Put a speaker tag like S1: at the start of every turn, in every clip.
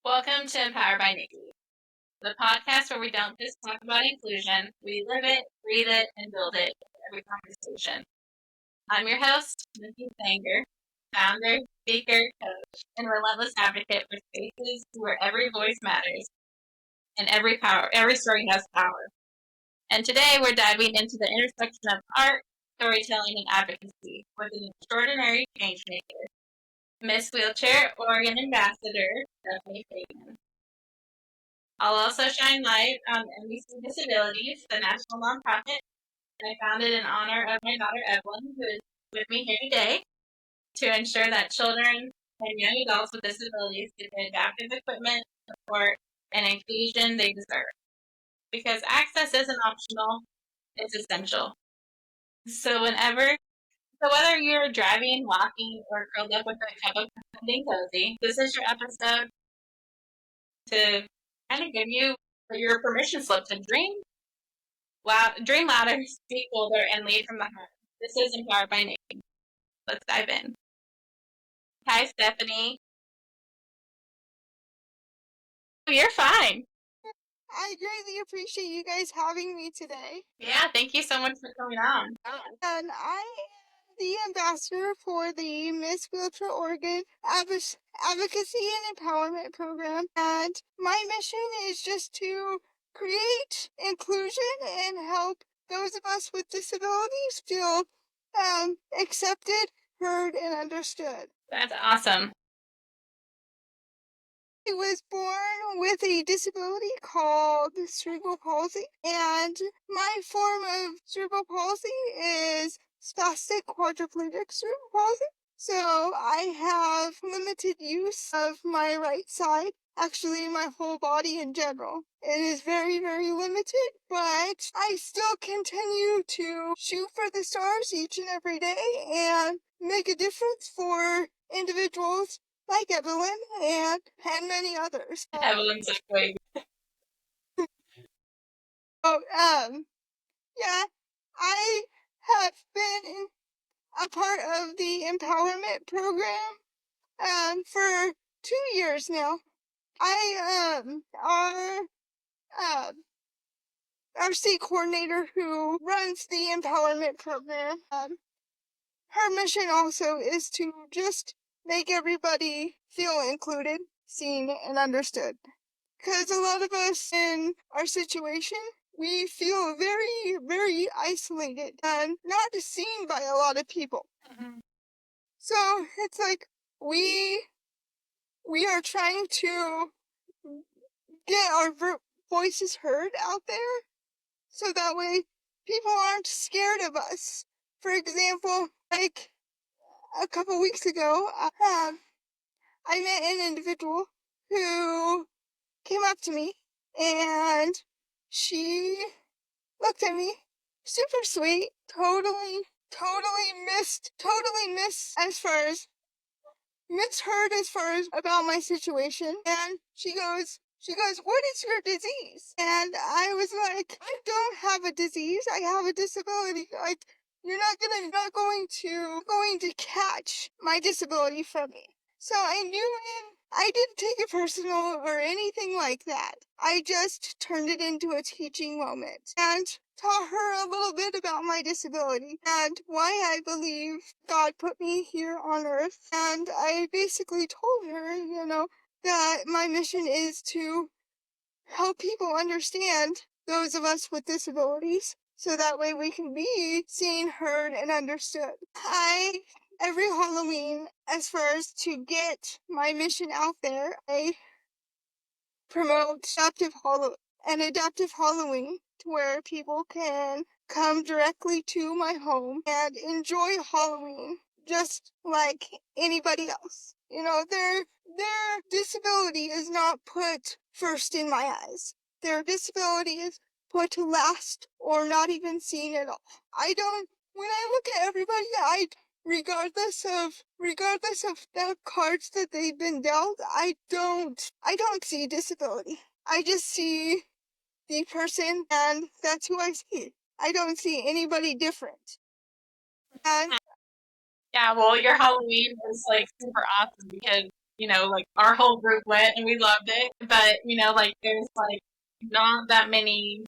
S1: Welcome to Empowered by Nikki, the podcast where we don't just talk about inclusion, we live it, breathe it, and build it in every conversation. I'm your host, Nikki Sanger, founder, speaker, coach, and relentless advocate for spaces where every voice matters and every story has power. And today we're diving into the intersection of art, storytelling, and advocacy with an extraordinary change maker, Miss Wheelchair Oregon Ambassador, Stephanie Fagan. I'll also shine light on NBC Disabilities, the national nonprofit I founded in honor of my daughter Evelyn, who is with me here today, to ensure that children and young adults with disabilities get the adaptive equipment, support, and inclusion they deserve. Because access isn't optional, it's essential. So whether you're driving, walking, or curled up with a cup of something cozy, this is your episode to kind of give you your permission slip to dream louder, speak bolder, and lead from the heart. This is Empowered by Nikki. Let's dive in. Hi, Stephanie. You're fine.
S2: I greatly appreciate you guys having me today.
S1: Yeah, thank you so much for coming on.
S2: And I am the ambassador for the Miss Wheelchair Oregon Advocacy and Empowerment Program. And my mission is just to create inclusion and help those of us with disabilities feel accepted, heard, and understood.
S1: That's awesome.
S2: I was born with a disability called cerebral palsy, and my form of cerebral palsy is spastic quadriplegic cerebral palsy. So I have limited use of my right side, actually my whole body in general. It is very, very limited, but I still continue to shoot for the stars each and every day and make a difference for individuals like Evelyn and many others.
S1: Evelyn's a twig.
S2: Yeah, I have been a part of the empowerment program for 2 years now. Our state coordinator who runs the empowerment program, her mission also is to just make everybody feel included, seen, and understood. Because a lot of us in our situation, we feel very, very isolated and not seen by a lot of people.
S1: Mm-hmm.
S2: So it's like we are trying to get our voices heard out there, so that way people aren't scared of us. For example, like a couple weeks ago, I met an individual who came up to me and she looked at me, super sweet, totally misheard as far as about my situation. And she goes, what is your disease? And I was like, I don't have a disease. I have a disability. Like, you're not going to catch my disability from me. So I knew I didn't take it personal or anything like that. I just turned it into a teaching moment and taught her a little bit about my disability and why I believe God put me here on earth. And I basically told her, that my mission is to help people understand those of us with disabilities, so that way we can be seen, heard, and understood. Every Halloween, as far as to get my mission out there, I promote adaptive Halloween, to where people can come directly to my home and enjoy Halloween just like anybody else. Their disability is not put first in my eyes. Their disability is put last or not even seen at all. When I look at everybody, regardless of the cards that they've been dealt, I don't see disability. I just see the person, and that's who I see. I don't see anybody different. And
S1: yeah, well, your Halloween is like super awesome because like our whole group went and we loved it. But, like there's like not that many,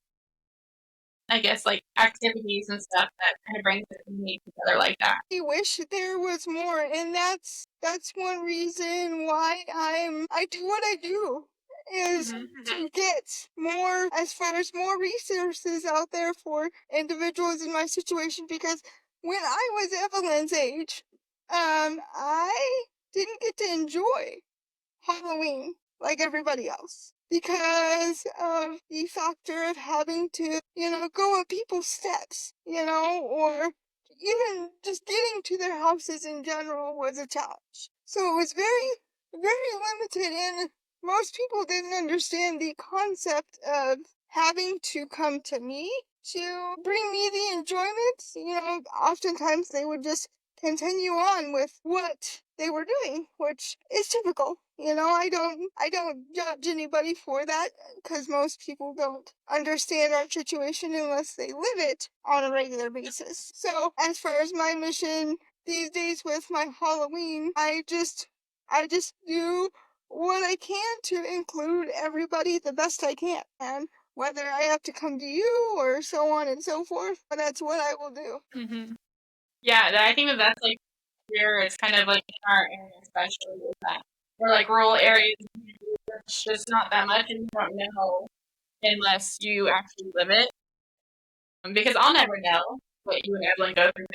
S1: I guess, like activities and stuff that kind of brings the community together like that.
S2: I wish there was more, and that's one reason why I do what I do, is to get more, as far as more resources out there for individuals in my situation, because when I was Evelyn's age, I didn't get to enjoy Halloween like everybody else because of the factor of having to, go up people's steps, or even just getting to their houses in general was a challenge. So it was very, very limited, and most people didn't understand the concept of having to come to me to bring me the enjoyment. Oftentimes they would just continue on with what they were doing, which is typical. I don't judge anybody for that because most people don't understand our situation unless they live it on a regular basis. So as far as my mission these days with my Halloween, I just do what I can to include everybody the best I can. And whether I have to come to you or so on and so forth, that's what I will do.
S1: Mm-hmm. Yeah, I think that's like where it's kind of like in our area, especially with that. Or like rural areas, it's just not that much, and you don't know unless you actually live it. Because I'll never know what you and Evelyn go through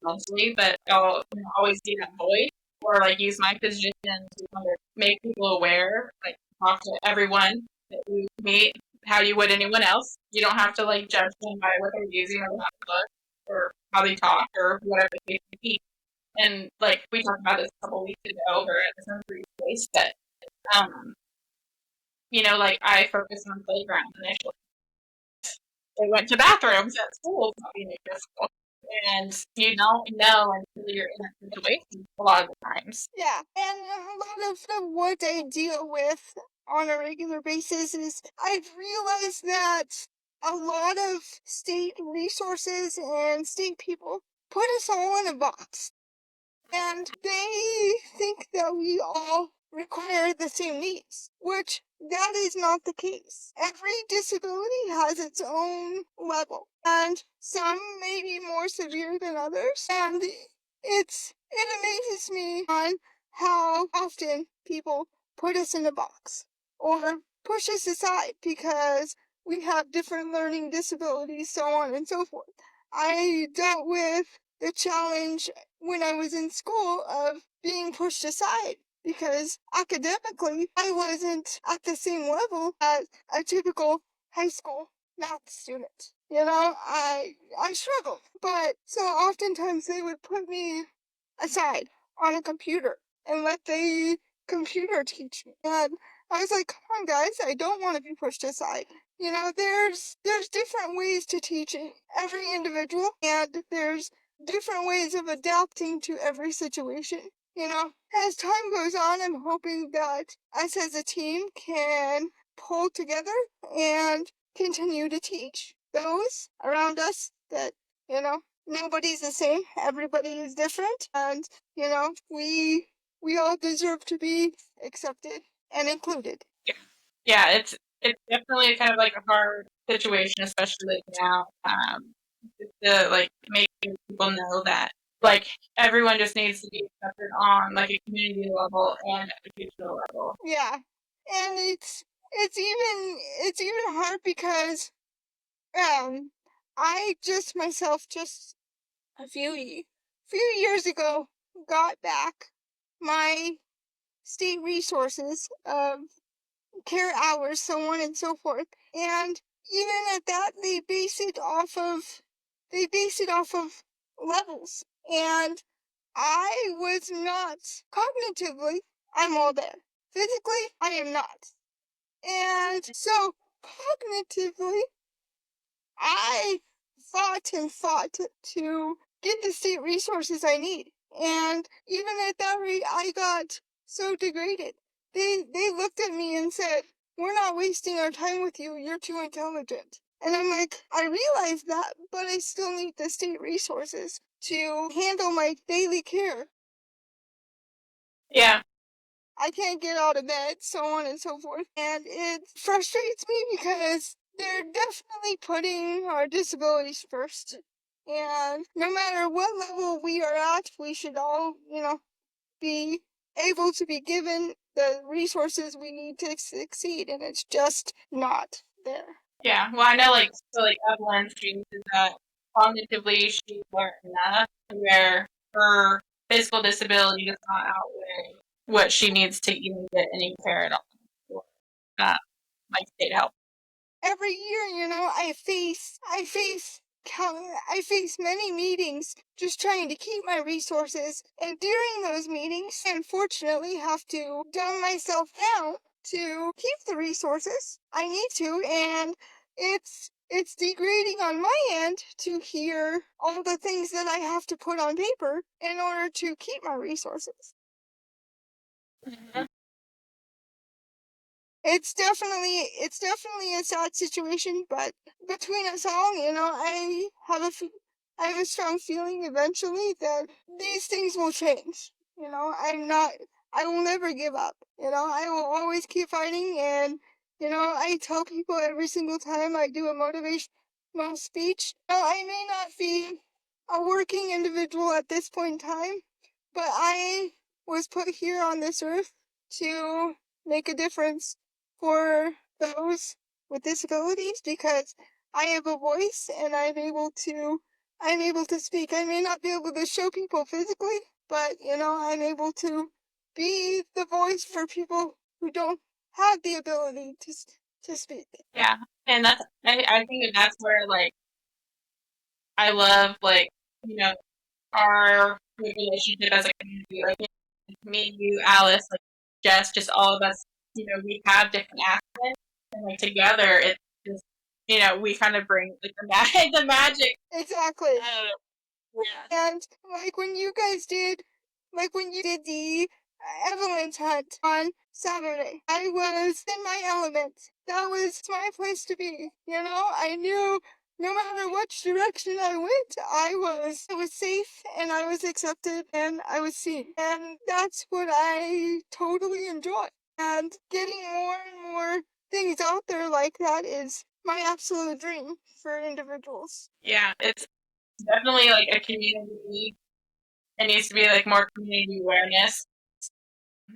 S1: mentally, but I'll always see that voice or like use my position to kind of make people aware, like talk to everyone that you meet how you would anyone else. You don't have to like judge them by what they're using or how they look or how they talk or whatever the case may be. And like we talked about this a couple weeks ago over at the sensory place that like I focused on playground initially. They went to bathrooms at schools, not being accessible. And you don't know until you're in that situation a lot of the times.
S2: Yeah, and a lot of what I deal with on a regular basis is I've realized that a lot of state resources and state people put us all in a box. And they think that we all require the same needs, which that is not the case. Every disability has its own level, and some may be more severe than others. And it amazes me on how often people put us in a box or push us aside because we have different learning disabilities, so on and so forth. I dealt with the challenge when I was in school of being pushed aside because academically I wasn't at the same level as a typical high school math student. I struggled, but so oftentimes they would put me aside on a computer and let the computer teach me. And I was like, come on guys, I don't want to be pushed aside. There's different ways to teach every individual, and there's different ways of adapting to every situation. As time goes on, I'm hoping that us as a team can pull together and continue to teach those around us that, nobody's the same. Everybody is different. And, we all deserve to be accepted and included.
S1: Yeah, it's definitely kind of like a hard situation, especially like now. To like making people know that like everyone just needs to be accepted on like a community level and educational level.
S2: Yeah, and it's even hard because I just myself just a few years ago got back my state resources of care hours, so on and so forth. And even at that, they base it off of levels. And I was not cognitively, I'm all there. Physically, I am not. And so cognitively, I fought and fought to get the state resources I need. And even at that rate, I got so degraded. They looked at me and said, we're not wasting our time with you. You're too intelligent. And I'm like, I realize that, but I still need the state resources to handle my daily care.
S1: Yeah.
S2: I can't get out of bed, so on and so forth. And it frustrates me because they're definitely putting our disabilities first. And no matter what level we are at, we should all, be able to be given the resources we need to succeed, and it's just not there.
S1: Yeah, well, I know, like, so, like, Evelyn, she uses that cognitively she's learned enough where her physical disability does not outweigh what she needs to even get any care at all for, like, state help.
S2: Every year, I face many meetings just trying to keep my resources, and during those meetings, I unfortunately have to dumb myself down to keep the resources I need to, and it's degrading on my end to hear all the things that I have to put on paper in order to keep my resources.
S1: Mm-hmm.
S2: It's definitely a sad situation, but between us all, I have a strong feeling eventually that these things will change. I will never give up. I will always keep fighting, and I tell people every single time I do a motivational speech, I may not be a working individual at this point in time, but I was put here on this earth to make a difference for those with disabilities because I have a voice and I'm able to speak. I may not be able to show people physically, but I'm able to be the voice for people who don't have the ability to speak.
S1: Yeah, and I think that's where, like, I love, like, you know, our relationship as a community, like, me, you, Alice, like, Jess, just all of us, we have different accents, and, like, together, it's just, we kind of bring, like, the magic.
S2: Exactly.
S1: I don't know. Yeah.
S2: And like when you did the Evelyn's hunt on Saturday, I was in my element. That was my place to be. I knew no matter which direction I went, I was safe and I was accepted and I was seen. And that's what I totally enjoy. And getting more and more things out there like that is my absolute dream for individuals.
S1: Yeah, it's definitely, like, a community. It needs to be, like, more community awareness.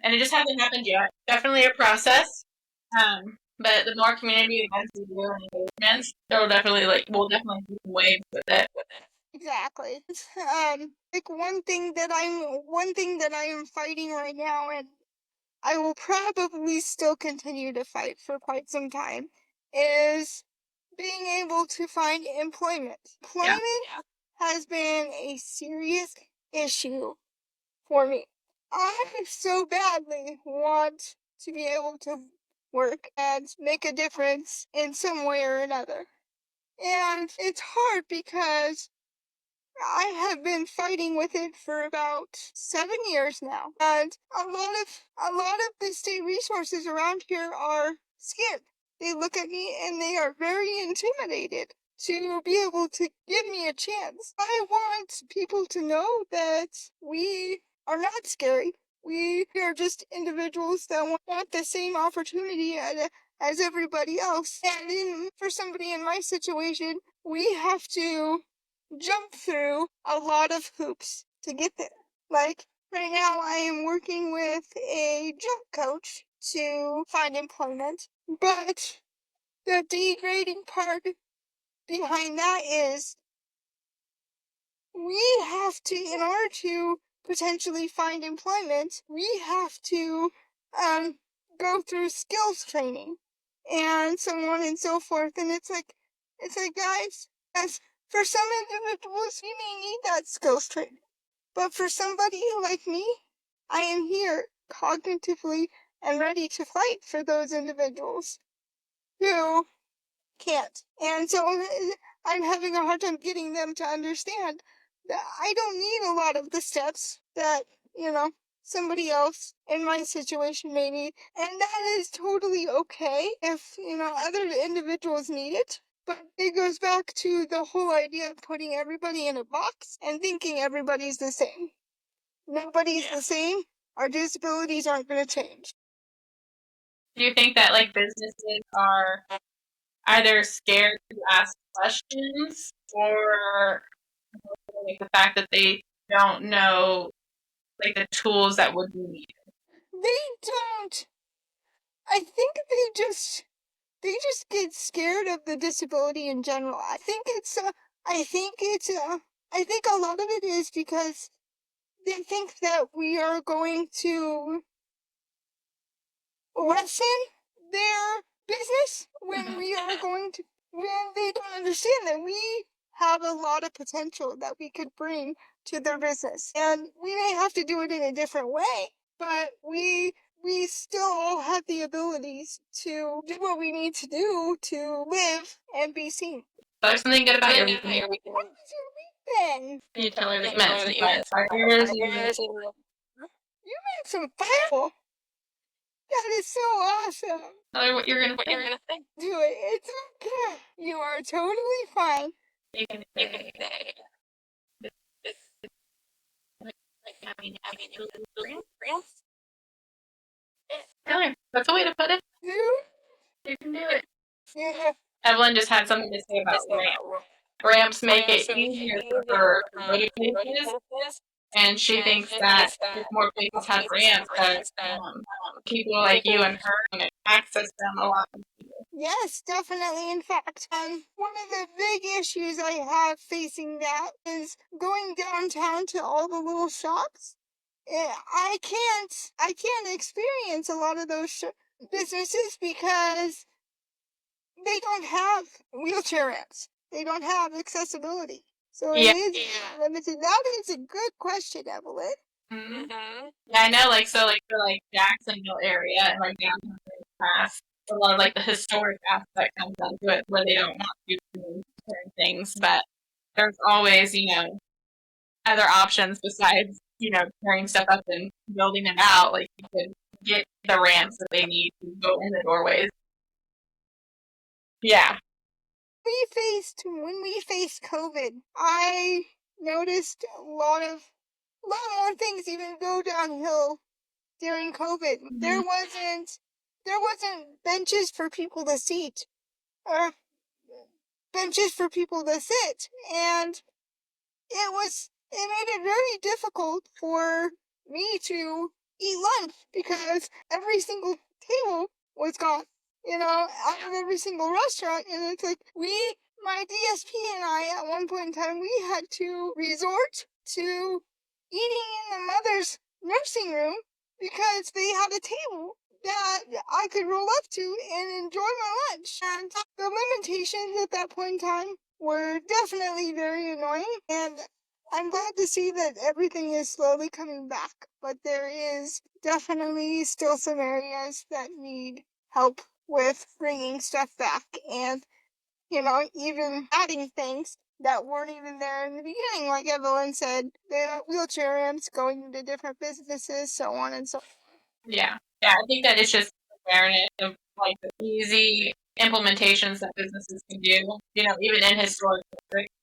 S1: And it just hasn't happened yet. Definitely a process. But the more community events we do and engagements, we'll definitely do waves with it.
S2: Exactly. Like one thing that I am fighting right now, and I will probably still continue to fight for quite some time, is being able to find employment. Employment has been a serious issue for me. I so badly want to be able to work and make a difference in some way or another. And it's hard because I have been fighting with it for about 7 years now. And a lot of the state resources around here are skint. They look at me and they are very intimidated to be able to give me a chance. I want people to know that we are not scary. We are just individuals that want the same opportunity as everybody else. And for somebody in my situation, we have to jump through a lot of hoops to get there. Like, right now I am working with a job coach to find employment, but the degrading part behind that is in order to potentially find employment, we have to go through skills training and so on and so forth. And it's like, guys, as for some individuals, you may need that skills training. But for somebody like me, I am here cognitively and ready to fight for those individuals who can't. And so I'm having a hard time getting them to understand that I don't need a lot of the steps that, somebody else in my situation may need. And that is totally okay if, other individuals need it. But it goes back to the whole idea of putting everybody in a box and thinking everybody's the same. Nobody's the same. our disabilities aren't going to change.
S1: Do you think that like businesses are either scared to ask questions or like the fact that they don't know like the tools that would be needed?
S2: They don't. I think they just get scared of the disability in general. I think I think a lot of it is because they think that we are going to lessen their business when we are going to, when they don't understand that we have a lot of potential that we could bring to their business. And we may have to do it in a different way, but we still all have the abilities to do what we need to do to live and be seen.
S1: So there's something good about your weekend.
S2: What was your weekend?
S1: You tell her that you met some firefighters. You
S2: met some fire. That is so awesome.
S1: tell her what you're gonna
S2: think. Do it. It's okay. You are totally fine.
S1: You can say. Tell her. That's a way to put it. You can do it.
S2: Yeah.
S1: Evelyn just had something to say about ramps. Ramps make it easier for her to go to places, and she thinks that if more places had ramps, that people like you and her can access them a lot.
S2: Yes, definitely. In fact, one of the big issues I have facing that is going downtown to all the little shops. I can't experience a lot of those businesses because they don't have wheelchair ramps. They don't have accessibility. So it is limited. That is a good question, Evelyn.
S1: Yeah, I know, like, so, like, for, like, Jacksonville area and, like, downtown class, a lot of, like, the historic aspect comes into it where they don't want to do certain things, but there's always, you know, other options besides, you know, carrying stuff up and building it out. Like, you could get the ramps that they need to go in the doorways. Yeah.
S2: When we faced COVID, I noticed a lot more things even go downhill during COVID.
S1: Mm-hmm.
S2: There wasn't benches for people to seat or benches for people to sit, and it made it very difficult for me to eat lunch because every single table was gone, you know, out of every single restaurant. And it's like, my DSP and I, at one point in time, we had to resort to eating in the mother's nursing room because they had a table that I could roll up to and enjoy my lunch. And the limitations at that point in time were definitely very annoying. And I'm glad to see that everything is slowly coming back, but there is definitely still some areas that need help with bringing stuff back and, you know, even adding things that weren't even there in the beginning. Like Evelyn said, the wheelchair ramps going into different businesses, so on and so forth.
S1: Yeah. Yeah, I think that it's just awareness of, like, the easy implementations that businesses can do, you know, even in historic districts.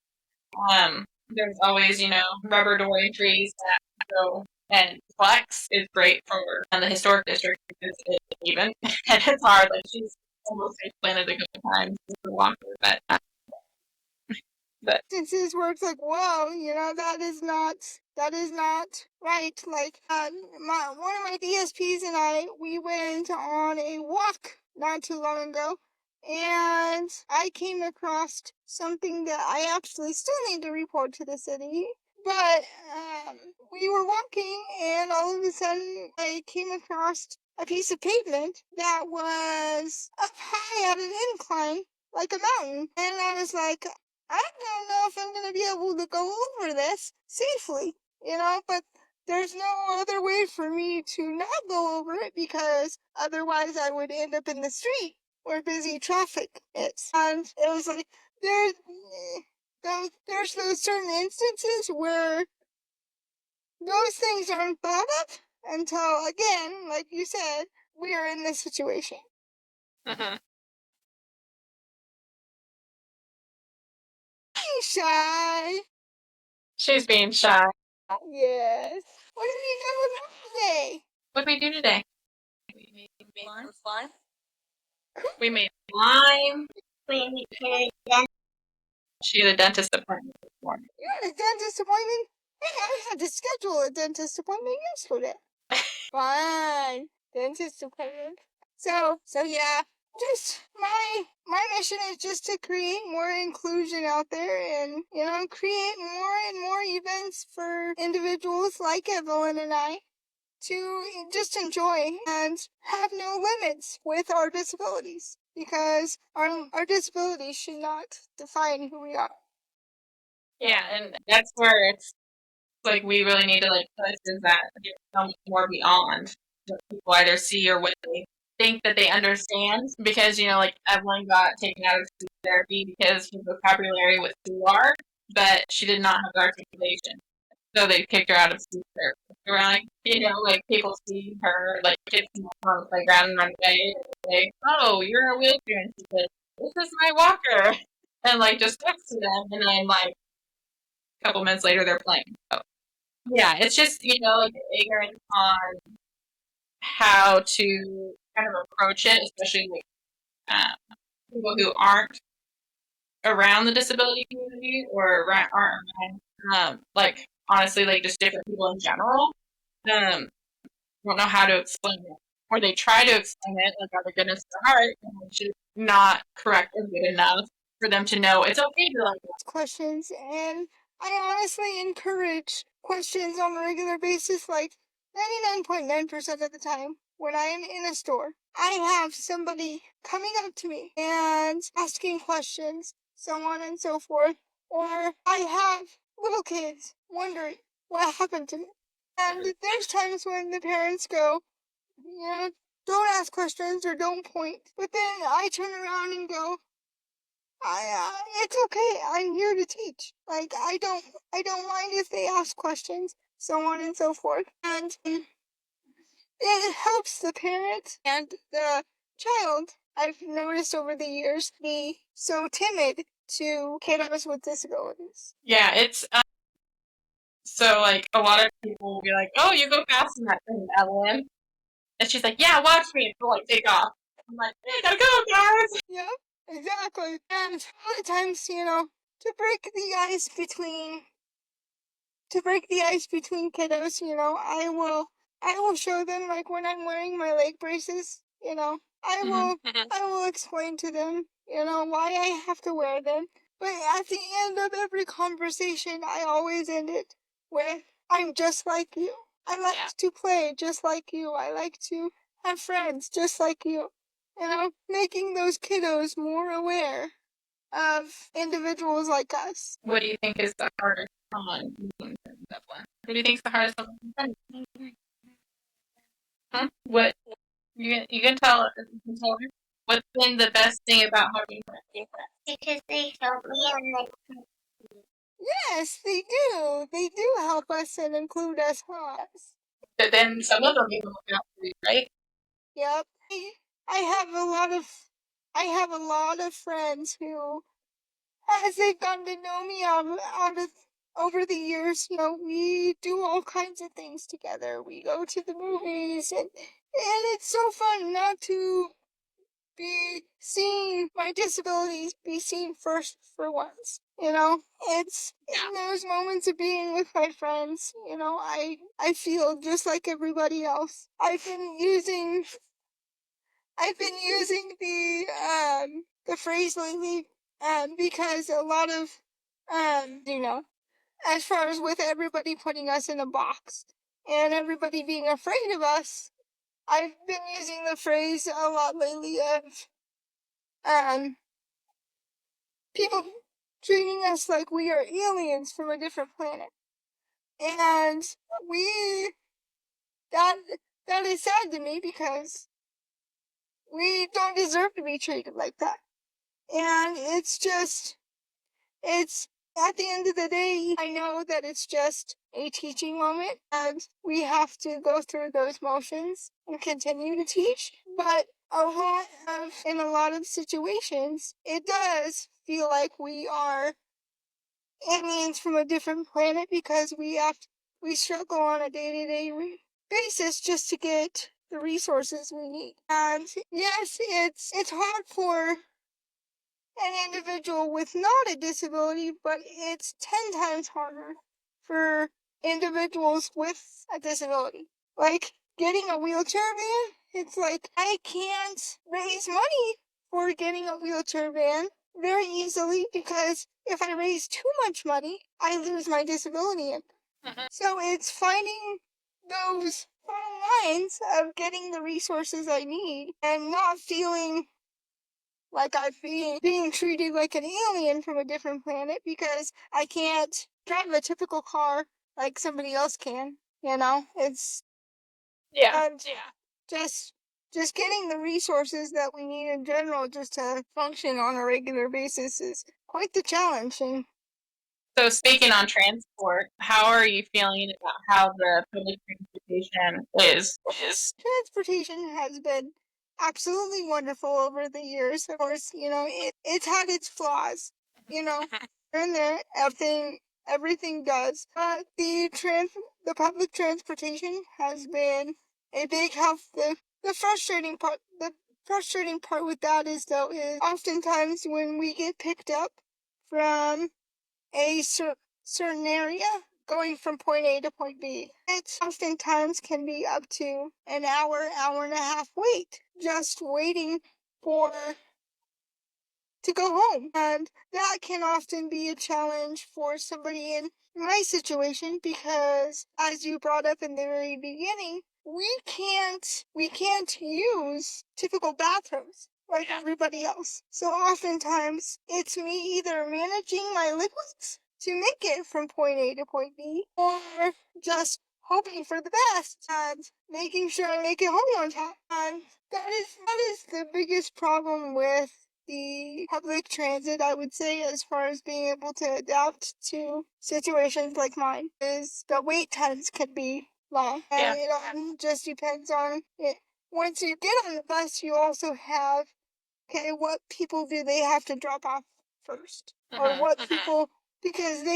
S1: There's always, you know, rubber door entries that go, and flex is great for the historic district because it's even, and it's hard. Like, she's almost planted a couple times with the walker, but
S2: instances where it's like, whoa, you know, that is not right. Like, one of my DSPs and I, we went on a walk not too long ago, and I came across something that I actually still need to report to the city. But we were walking, and all of a sudden, I came across a piece of pavement that was up high at an incline, like a mountain, and I was like, I don't know if I'm going to be able to go over this safely, you know, but there's no other way for me to not go over it because otherwise I would end up in the street where busy traffic is. And it was like, there's those certain instances where those things aren't thought of until, again, like you said, we are in this situation. Shy.
S1: she's being shy.
S2: Yes. What have you done with her today?
S1: What did we do today? We made
S2: Some fun.
S1: We made slime.
S3: We had
S1: She had a dentist appointment this morning.
S2: You had a dentist appointment? Hey, I had to schedule a dentist appointment yesterday. Fine. Dentist appointment. So yeah, just my mission is just to create more inclusion out there and, create more and more events for individuals like Evelyn and I to just enjoy and have no limits with our disabilities, because our disabilities should not define who we are.
S1: Yeah, and that's where it's like we really need to push is that so much more beyond what people either see or what they think that they understand. Because Evelyn got taken out of speech therapy because her vocabulary was too large, but she did not have the articulation. So they kicked her out of speech therapy. Around, people see her, kids come up on the playground and run away and say, "Oh, you're in a wheelchair," and she says, "This is my walker," and just next to them, and then a couple minutes later they're playing. So, yeah, it's just ignorance on how to kind of approach it, especially people who aren't around the disability community or aren't around, honestly, just different people in general. Don't know how to explain it, or they try to explain it out of goodness of their heart, and it's just not correct or good enough for them to know it's okay to
S2: questions. And I honestly encourage questions on a regular basis, 99.9% of the time. When I am in a store, I have somebody coming up to me and asking questions, so on and so forth. Or I have little kids wondering what happened to me. And there's times when the parents go, don't ask questions or don't point. But then I turn around and go, it's okay. I'm here to teach. I don't mind if they ask questions, so on and so forth. And it helps the parent and the child. I've noticed over the years be so timid to kiddos with disabilities.
S1: Yeah, it's so a lot of people will be like, "Oh, you go fast in that thing, Evelyn," and she's like, "Yeah, watch me." And she'll take off. I'm like, "Hey, gotta go, guys."
S2: Yeah, exactly. And a lot of times, to break the ice between kiddos, I will show them, when I'm wearing my leg braces, I will explain to them, why I have to wear them. But at the end of every conversation, I always end it with, I'm just like you. I like to play just like you. I like to have friends just like you. Making those kiddos more aware of individuals like us.
S1: What do you think is the hardest on Evelyn? What do you think is the hardest on? Huh? What you can tell her? What's been the best thing about having friends?
S3: because they help me and
S2: Yes, they do. They do help us and include us, huh?
S1: But then some of them even look out for you, right?
S2: Yep. I have a lot of friends who, as they've gotten to know me out of over the years, we do all kinds of things together. We go to the movies, and it's so fun not to be seeing my disabilities be seen first for once. It's in those moments of being with my friends, I feel just like everybody else. I've been using the phrase lately, because a lot of, as far as with everybody putting us in a box and everybody being afraid of us, I've been using the phrase a lot lately of, people treating us like we are aliens from a different planet. And we, that, that is sad to me, because we don't deserve to be treated like that. And it's at the end of the day, I know that it's just a teaching moment and we have to go through those motions and continue to teach. But in a lot of situations, it does feel like we are aliens from a different planet, because we struggle on a day-to-day basis just to get the resources we need. And yes, it's hard for an individual with not a disability, but it's 10 times harder for individuals with a disability. Like getting a wheelchair van, it's like I can't raise money for getting a wheelchair van very easily because if I raise too much money, I lose my disability. So it's finding those fine lines of getting the resources I need and not feeling like I'm being treated like an alien from a different planet because I can't drive a typical car like somebody else can. It's and just getting the resources that we need in general just to function on a regular basis is quite the challenge. And
S1: So speaking on transport, how are you feeling about how the public transportation is?
S2: transportation has been absolutely wonderful over the years. Of course, it's had its flaws. You know, here and there, everything does. But the public transportation has been a big help. The frustrating part with that is though is oftentimes when we get picked up from a certain area going from point A to point B. It oftentimes can be up to an hour and a half wait, just waiting for to go home. And that can often be a challenge for somebody in my situation because as you brought up in the very beginning, we can't use typical bathrooms like everybody else. So oftentimes it's me either managing my liquids to make it from point A to point B or just hoping for the best and making sure I make it home on time. And that is the biggest problem with the public transit, I would say, as far as being able to adapt to situations like mine, is the wait times can be long. And it just depends on it. Once you get on the bus, you also have, okay, what people do they have to drop off first? Or what people, because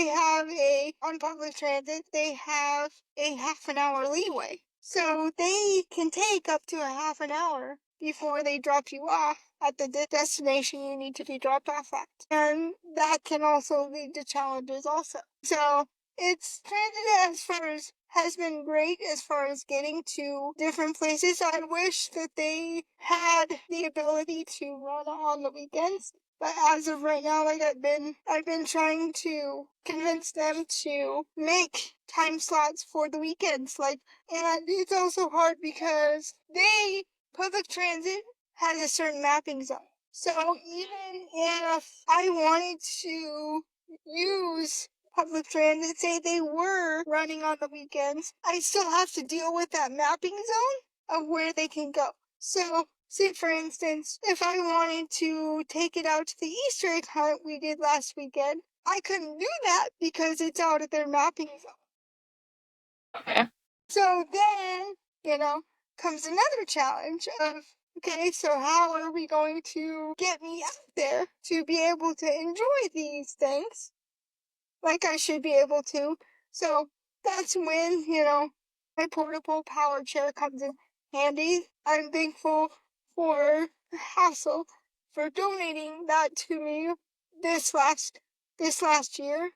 S2: on public transit, they have a half an hour leeway. So they can take up to a half an hour before they drop you off at the destination you need to be dropped off at. And that can also lead to challenges also. So it's transit as far as has been great as far as getting to different places. I wish that they had the ability to run on the weekends. But as of right now, like I've been trying to convince them to make time slots for the weekends. And it's also hard because public transit has a certain mapping zone. So even if I wanted to use public transit, say they were running on the weekends, I still have to deal with that mapping zone of where they can go. So, say for instance, if I wanted to take it out to the Easter egg hunt we did last weekend, I couldn't do that because it's out of their mapping zone.
S1: Okay.
S2: So then, comes another challenge of, okay, so how are we going to get me out there to be able to enjoy these things like I should be able to? So that's when, my portable power chair comes in handy. I'm thankful for Hassel for donating that to me this last year.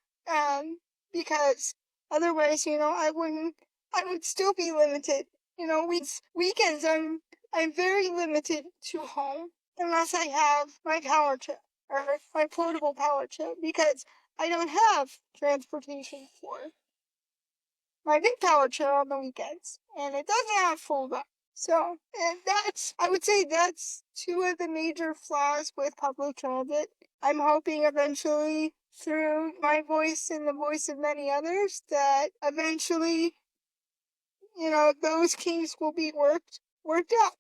S2: Because otherwise, I would still be limited. Weekends I'm very limited to home unless I have my power chair or my portable power chair because I don't have transportation for my big power chair on the weekends, and it doesn't have full back. So, and I would say that's two of the major flaws with public transit. I'm hoping eventually, through my voice and the voice of many others, that eventually, those kinks will be worked out,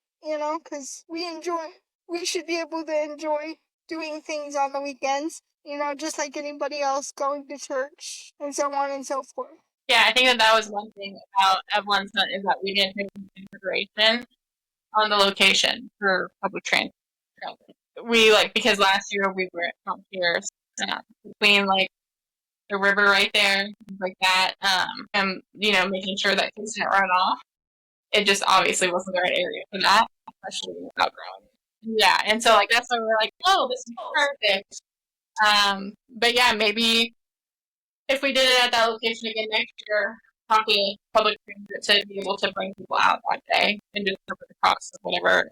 S2: because we should be able to enjoy doing things on the weekends, just like anybody else going to church and so on and so forth.
S1: Yeah, I think that was one thing about Evelyn's Hunt is that we didn't take into consideration on the location for public transit. Because last year we were out here between the river right there, things like that, and making sure that kids didn't run off. it just obviously wasn't the right area for that, especially without growing. Yeah, and so like that's when we're like, oh, this is perfect. But yeah, maybe if we did it at that location again next year, talking public transit to be able to bring people out that day and just cover the cost of whatever.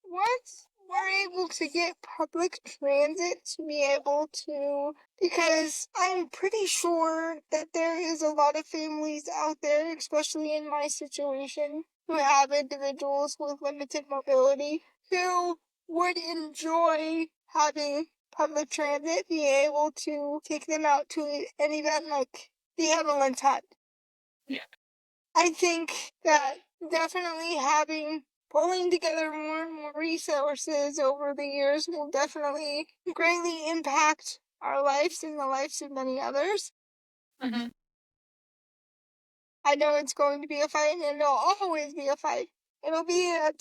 S2: Once we're able to get public transit to be able to, because I'm pretty sure that there is a lot of families out there, especially in my situation, who have individuals with limited mobility who would enjoy having public transit be able to take them out to an event like the Evelyn's Hunt.
S1: Yeah.
S2: I think that definitely having pulling together more and more resources over the years will definitely greatly impact our lives and the lives of many others.
S1: Mm-hmm.
S2: I know it's going to be a fight, and it'll always be a fight. It'll be a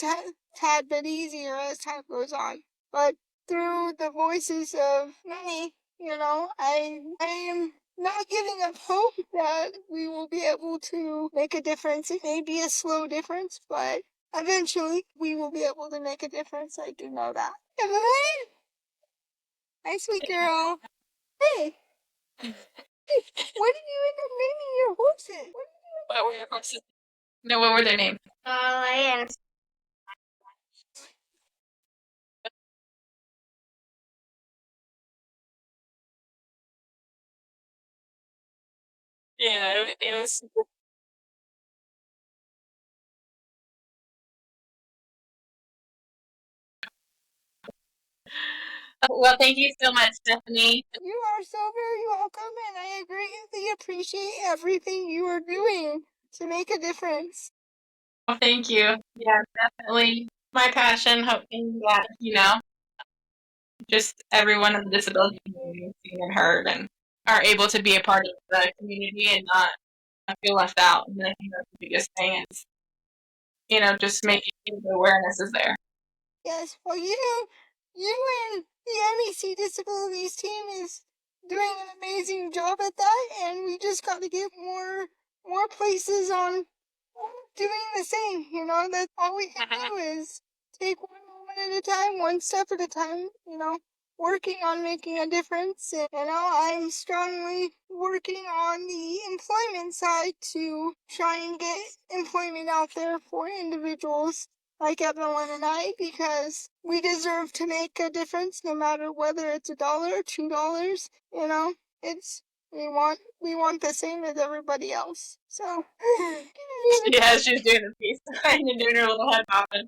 S2: tad bit easier as time goes on. But through the voices of many, I am not giving up hope that we will be able to make a difference. It may be a slow difference, but eventually we will be able to make a difference. I do know that. Evelyn? Hi, sweet girl. Hey. What did you end up naming your horses?
S1: What were your horses? No, what were their names?
S3: I am.
S1: Yeah, it was. Well, thank you so much, Stephanie.
S2: You are so very welcome, and I greatly appreciate everything you are doing to make a difference.
S1: Well, thank you. Yeah, definitely my passion, hoping that, just everyone in the disability community is seen and heard and are able to be a part of the community and not feel left out. And I think that's the biggest thing is, just making sure the awareness is there.
S2: Yes, well, you and the MEC Disabilities team is doing an amazing job at that, and we just got to get more places on doing the same. That's all we can do is take one moment at a time, one step at a time. Working on making a difference. And, I'm strongly working on the employment side to try and get employment out there for individuals like Evelyn and I, because we deserve to make a difference no matter whether it's $1 or $2. It's we want the same as everybody else. So
S1: Yeah, she's doing the peace sign and doing her little head bobbing.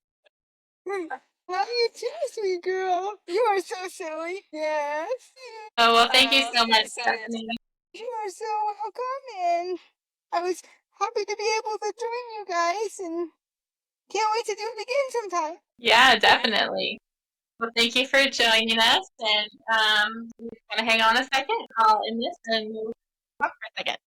S2: Love you too, sweet girl. You are so silly. Yes.
S1: Oh, well, thank you so much, Stephanie.
S2: You are so welcome, and I was happy to be able to join you guys, and can't wait to do it again sometime.
S1: Yeah, definitely. Well, thank you for joining us, and we're going to hang on a second. I'll end this and we'll talk for a second.